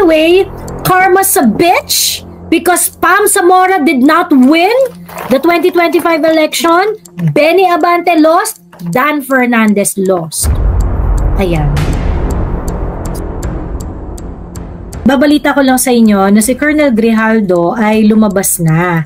anyway, karma's a bitch because Pam Zamora did not win the 2025 election. Benny Abante lost. Dan Fernandez lost. Ayan. Babalita ko lang sa inyo na si Colonel Grijaldo ay lumabas na,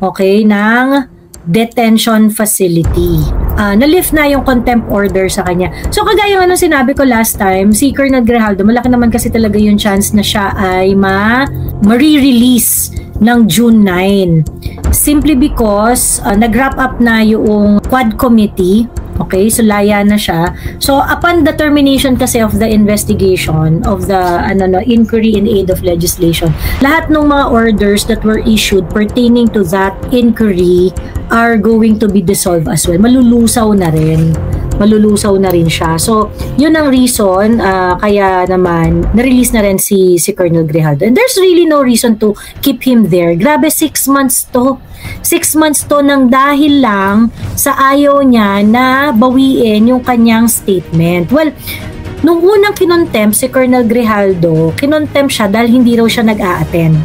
okay, ng detention facility. Na-lift na yung contempt order sa kanya. So kagaya ng sinabi ko last time, si Colonel Grijaldo, malaki naman kasi talaga yung chance na siya ay ma-re-release ng June 9. Simply because nag-wrap up na yung Quad Committee. Okay, so laya na siya. So upon the termination kasi of the investigation of the inquiry in aid of legislation, lahat ng mga orders that were issued pertaining to that inquiry are going to be dissolved as well. Malulusaw na rin siya. So yun ang reason kaya naman na-release na rin si Colonel Grijaldo. And there's really no reason to keep him there. Grabe, 6 months to. 6 months to nang dahil lang sa ayaw niya na bawiin yung kanyang statement. Well, nung unang kinontempt si Colonel Grijaldo, kinontempt siya dahil hindi raw siya nag-a-attend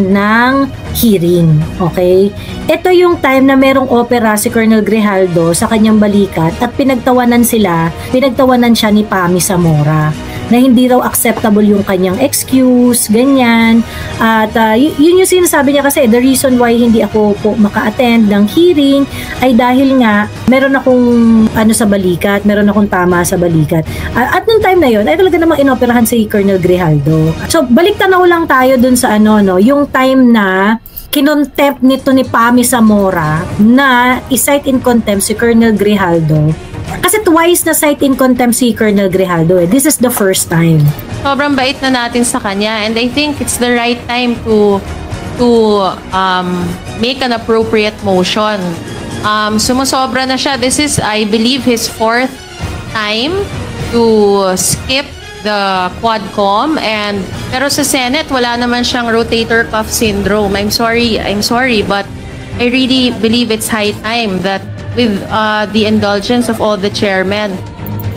ng hearing. Okay? Ito yung time na merong opera si Colonel Grijaldo sa kanyang balikat at pinagtawanan siya ni Pami Zamora na hindi raw acceptable yung kanyang excuse, ganyan. At yun yung sinasabi niya kasi, the reason why hindi ako po maka-attend ng hearing ay dahil nga meron akong meron akong tama sa balikat. At nung time na yun, ay talaga namang inoperahan si Colonel Grijaldo. So, balik tanaw lang tayo dun sa yung time na kinontempt nito ni Pami Zamora na i-cite in contempt si Colonel Grijaldo. Kasi twice na cite in contempt si Colonel Grijaldo. This is the first time. Sobrang bait na natin sa kanya, and I think it's the right time to make an appropriate motion. Sumusobra na siya. This is, I believe, his 4th time to skip the Quadcom, and pero sa Senate wala naman siyang rotator cuff syndrome. I'm sorry, but I really believe it's high time that with the indulgence of all the chairmen,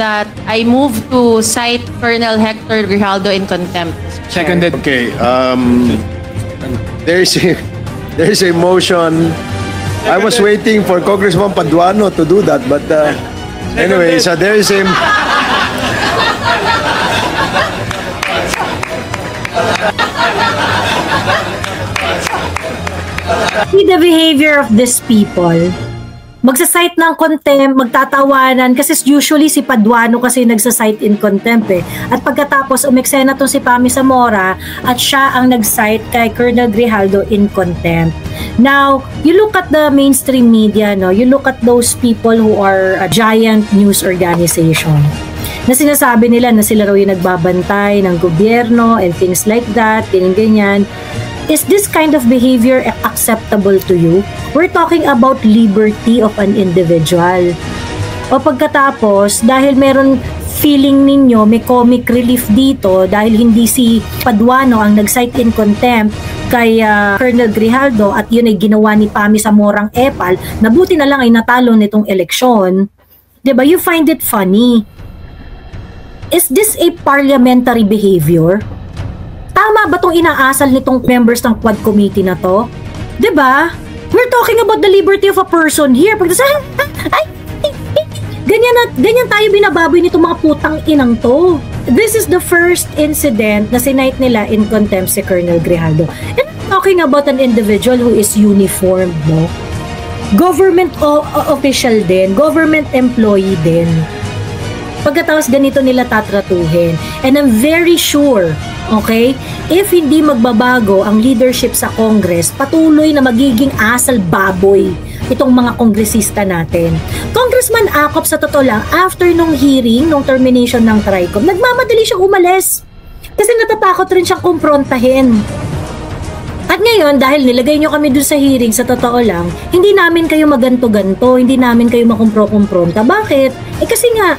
that I move to cite Colonel Hector Grijaldo in contempt. Seconded. Okay. There's a motion. I was waiting for Congressman Paduano to do that, but anyway, so there is a. See the behavior of these people. Magsasite ng contempt, magtatawanan, kasi usually si Paduano kasi nagsasite in contempt At pagkatapos umeksena to si Pami Zamora at siya ang nagsite kay Colonel Grijaldo in contempt. Now, you look at the mainstream media, you look at those people who are a giant news organization na sinasabi nila na sila raw yung nagbabantay ng gobyerno and things like that, ganyan. Is this kind of behavior acceptable to you? We're talking about liberty of an individual. O pagkatapos, dahil meron feeling ninyo, may comic relief dito dahil hindi si Paduano ang nag-cite in contempt kay Colonel Grijaldo at yun ay ginawa ni Pami Zamorang epal, na buti na lang ay natalo nitong eleksyon. Diba? You find it funny. Is this a parliamentary behavior? Tama ba itong inaasal nitong members ng Quad Committee na to? Diba? We're talking about the liberty of a person here. Ganyan tayo binababoy nitong mga putang inang to. This is the first incident na sinight nila in contempt si Colonel Grijaldo. And I'm talking about an individual who is uniformed, no? Government official din, government employee din. Pagkatapos ganito nila tatratuhin. And I'm very sure, okay, if hindi magbabago ang leadership sa Congress, patuloy na magiging asal baboy itong mga kongresista natin. Congressman Acop, sa totoo lang, after nung hearing, nung termination ng TRICOM, nagmamadali siyang umalis. Kasi natatakot rin siyang kumprontahin. At ngayon, dahil nilagay nyo kami dun sa hearing, sa totoo lang, hindi namin kayo maganto-ganto, hindi namin kayo makumpro-kumpronta. Bakit? Kasi nga,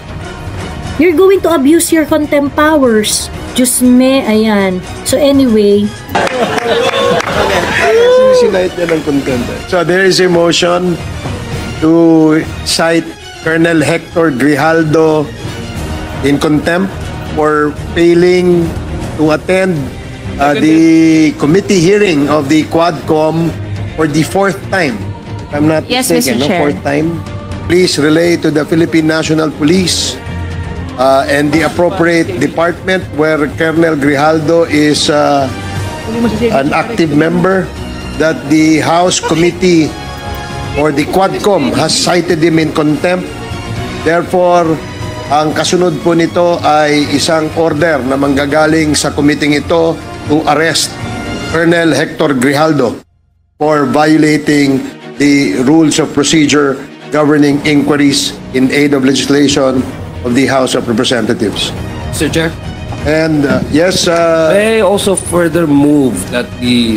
you're going to abuse your contempt powers. Diyos me, ayan. So anyway. Sinite niya ng contempt. So there is a motion to cite Colonel Hector Grijaldo in contempt. for failing to attend the committee hearing of the Quadcom for the fourth time. If I'm not Yes, mistaken, Mr. Chair. fourth time. Please relay to the Philippine National Police and the appropriate department where Colonel Grijaldo is an active member that the House Committee or the Quadcom has cited him in contempt. Therefore, ang kasunod po nito ay isang order na manggagaling sa committee ito to arrest Colonel Hector Grijaldo for violating the rules of procedure governing inquiries in aid of legislation of the House of Representatives. Mr. Chair, And yes, may I also further move that the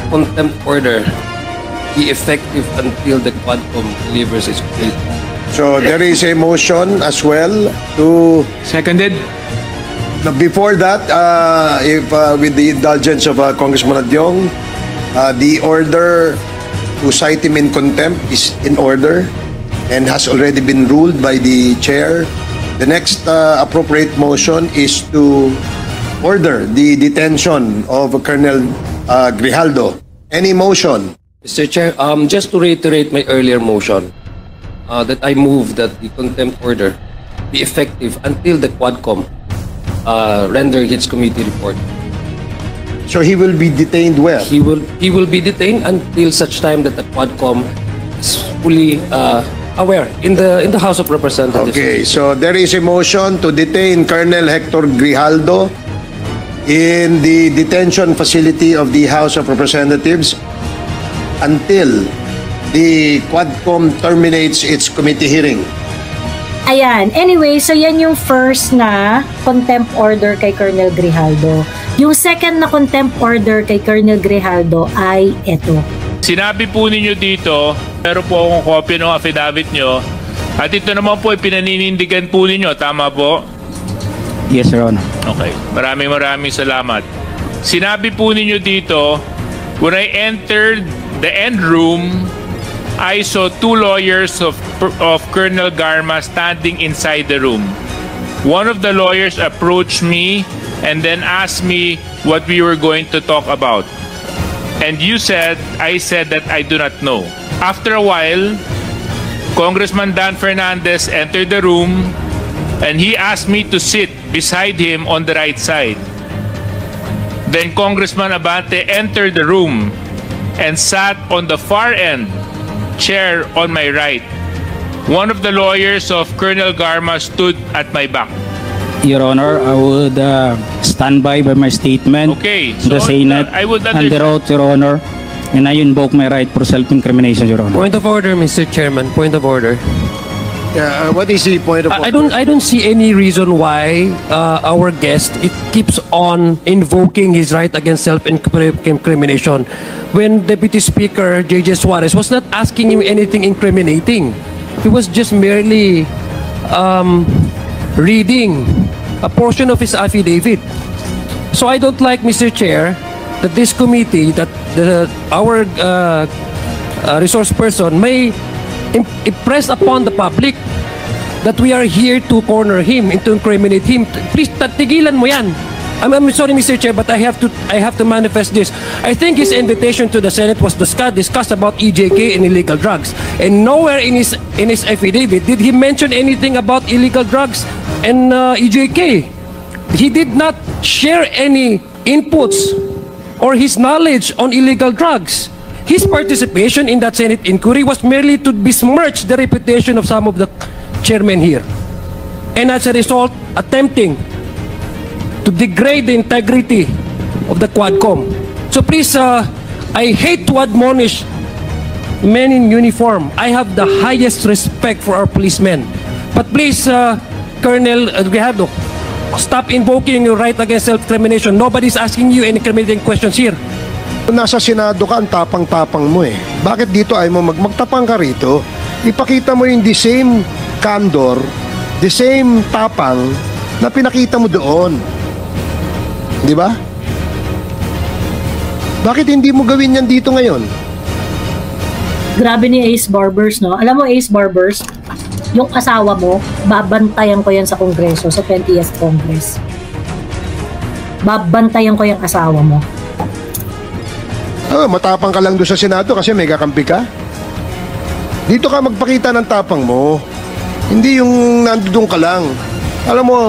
contempt order be effective until the Quadcom delivers its plea. so there is a motion as well to Seconded. before that, if with the indulgence of Congressman Adyong, the order to cite him in contempt is in order and has already been ruled by the chair. The next appropriate motion is to order the detention of Colonel Grijaldo. Any motion? Mr. Chair, just to reiterate my earlier motion, that I move that the contempt order be effective until the Quadcom render its committee report. So he will be detained where? He will be detained until such time that the Quadcom is fully aware in the House of Representatives. Okay, so there is a motion to detain Colonel Hector Grijaldo in the detention facility of the House of Representatives until the Quadcom terminates its committee hearing. Ayan. Anyway, so yan yung first na contempt order kay Colonel Grijaldo. Yung second na contempt order kay Colonel Grijaldo ay eto. Sinabi po ninyo dito, pero po akong kopya ng affidavit nyo, at ito naman po ay pinaninindigan po ninyo, tama po? Yes, Your Honor. Okay, maraming salamat. Sinabi po ninyo dito, when I entered the end room, I saw two lawyers of Colonel Garma standing inside the room. One of the lawyers approached me and then asked me what we were going to talk about. And I said that I do not know. After a while, Congressman Dan Fernandez entered the room and he asked me to sit beside him on the right side. Then Congressman Abante entered the room and sat on the far end chair on my right. One of the lawyers of Colonel Garma stood at my back. Your Honor, I would stand by my statement. Okay, The so Senate I would under oath, Your Honor, and I invoke my right for self-incrimination, Your Honor. Point of order, Mr. Chairman. Point of order. What is the point of I order? don't see any reason why our guest keeps on invoking his right against self-incrimination when Deputy Speaker J.J. Suarez was not asking him anything incriminating. He was just merely reading a portion of his affidavit. So I don't like, Mr. Chair, that this committee, that our resource person may impress upon the public that we are here to corner him and to incriminate him. Please, tigilan mo yan. I'm sorry, Mr. Chair, but I have to manifest this. I think his invitation to the Senate was discussed about EJK and illegal drugs, and nowhere in his affidavit did he mention anything about illegal drugs and EJK. He did not share any inputs or his knowledge on illegal drugs. His participation in that Senate inquiry was merely to besmirch the reputation of some of the chairmen here, and as a result, attempting to degrade the integrity of the Quadcom. So please, I hate to admonish men in uniform. I have the highest respect for our policemen. But please, Colonel Grijaldo, stop invoking your right against self-incrimination. Nobody's asking you any incriminating questions here. Nasa Senado ka, ang tapang-tapang mo eh. Bakit dito ay mo magtapang ka rito? Ipakita mo yung the same candor, the same tapang na pinakita mo doon. Di ba? Bakit hindi mo gawin yan dito ngayon? Grabe ni Ace Barbers, no? Alam mo, Ace Barbers, yung asawa mo, babantayan ko yan sa Kongreso, sa 20th Congress. babantayan ko yung asawa mo. Matapang ka lang doon sa Senado kasi may kakampi ka. Dito ka magpakita ng tapang mo. Hindi yung nandoon ka lang. Alam mo,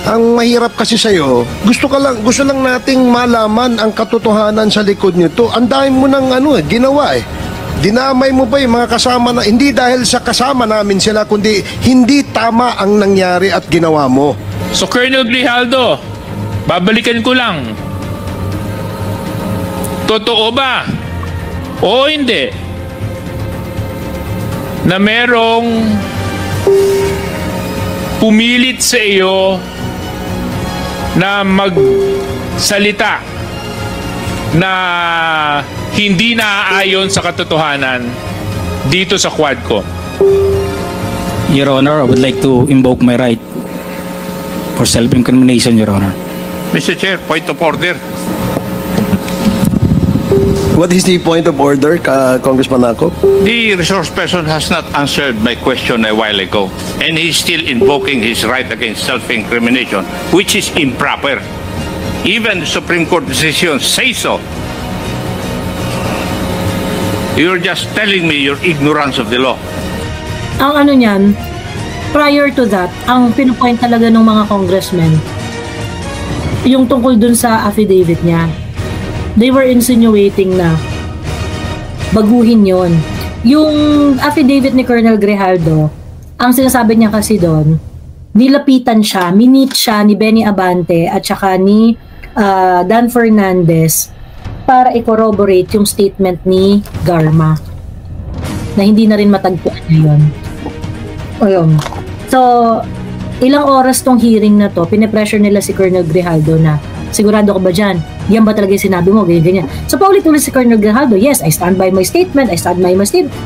ang mahirap kasi sa'yo, gusto lang nating malaman ang katotohanan sa likod nito. Ang dami mo ng ginawa eh. Dinamay mo pa yung mga kasama na, hindi dahil sa kasama namin sila, kundi hindi tama ang nangyari at ginawa mo. So Colonel Grijaldo, babalikan ko lang. Totoo ba o hindi na merong pumilit sa iyo na magsalita na hindi naaayon sa katotohanan dito sa Quadcom? Your Honor, I would like to invoke my right for self-incrimination, Your Honor. Mr. Chair, point of order. What is the point of order, Congressman Ako? The resource person has not answered my question a while ago, and he's still invoking his right against self-incrimination, which is improper. Even the Supreme Court decision says so. You're just telling me your ignorance of the law. Ang niyan, prior to that, ang pinupoint talaga ng mga congressmen, yung tungkol dun sa affidavit niya, they were insinuating na baguhin yon. Yung affidavit ni Colonel Grijaldo, ang sinasabi niya kasi doon, nilapitan siya, minit siya ni Benny Abante at saka ni Dan Fernandez para i-corroborate yung statement ni Garma na hindi na rin matagpuan niya yun. Ayun. So, ilang oras tong hearing na to, pinipressure nila si Colonel Grijaldo na sigurado ka ba dyan? Yan ba talaga yung sinabi mo? Ganyan. So, paulit-ulit si Colonel Grijaldo, yes, I stand by my statement,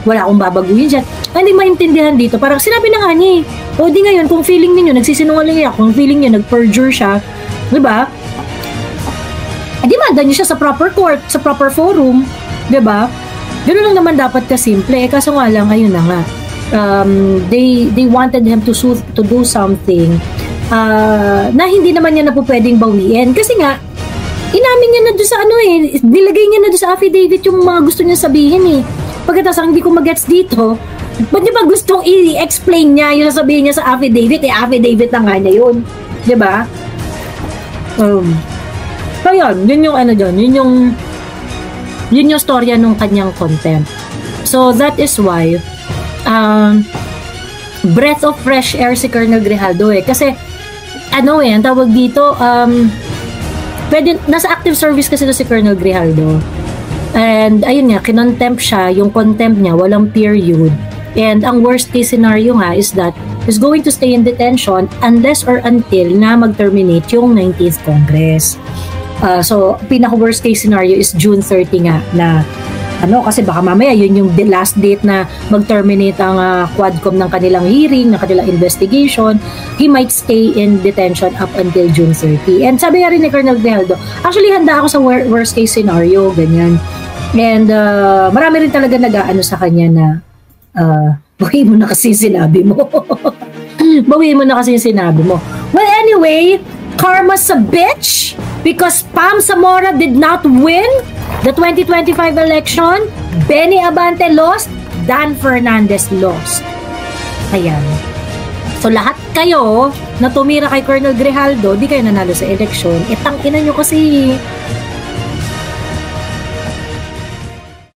wala akong babaguhin dyan. Hindi maintindihan dito, parang sinabi na nga niya o di ngayon, kung feeling ninyo, nagsisinungaling niya, kung feeling niya, nag-perjure siya, diba? Demanda niyo siya sa proper court, sa proper forum, diba? Ganoon lang naman dapat kasimple, kaso nga lang, ayun na nga. They wanted him to do something na hindi naman niya na po pwedeng bawiin. Kasi nga, inamin niya na doon sa nilagay niya na doon sa affidavit yung mga gusto niya sabihin eh. Pagkatapos hindi ko mag-gets dito, ba't di ba gustong i-explain niya yung sabihin niya sa affidavit? Affidavit na nga niya yun. Diba? So yun yung dyan, yun yung storya nung kanyang contempt. So that is why breath of fresh air si Colonel Grijaldo eh. Kasi ang tawag dito, nasa active service kasi si Colonel Grijaldo. And ayun nga, kinontempt siya, yung contempt niya, walang period. And ang worst case scenario nga is that he's going to stay in detention unless or until na mag-terminate yung 19th Congress. So, pinaka-worst case scenario is June 30 nga na kasi baka mamaya yun yung last date na mag-terminate ang Quadcom ng kanilang hearing, ng kanilang investigation. He might stay in detention up until June 30. And sabi nga rin ni Colonel Grijaldo, actually handa ako sa worst case scenario, ganyan. And marami rin talaga nag-aano sa kanya na bawiin mo na kasi sinabi mo. Bawiin mo na kasi sinabi mo. Well, anyway, karma's a bitch because Pam Zamora did not win the 2025 election. Benny Abante lost, Dan Fernandez lost. Ayan. So lahat kayo na tumira kay Colonel Grijaldo, di kayo nanalo sa eleksyon. Tangina nyo kasi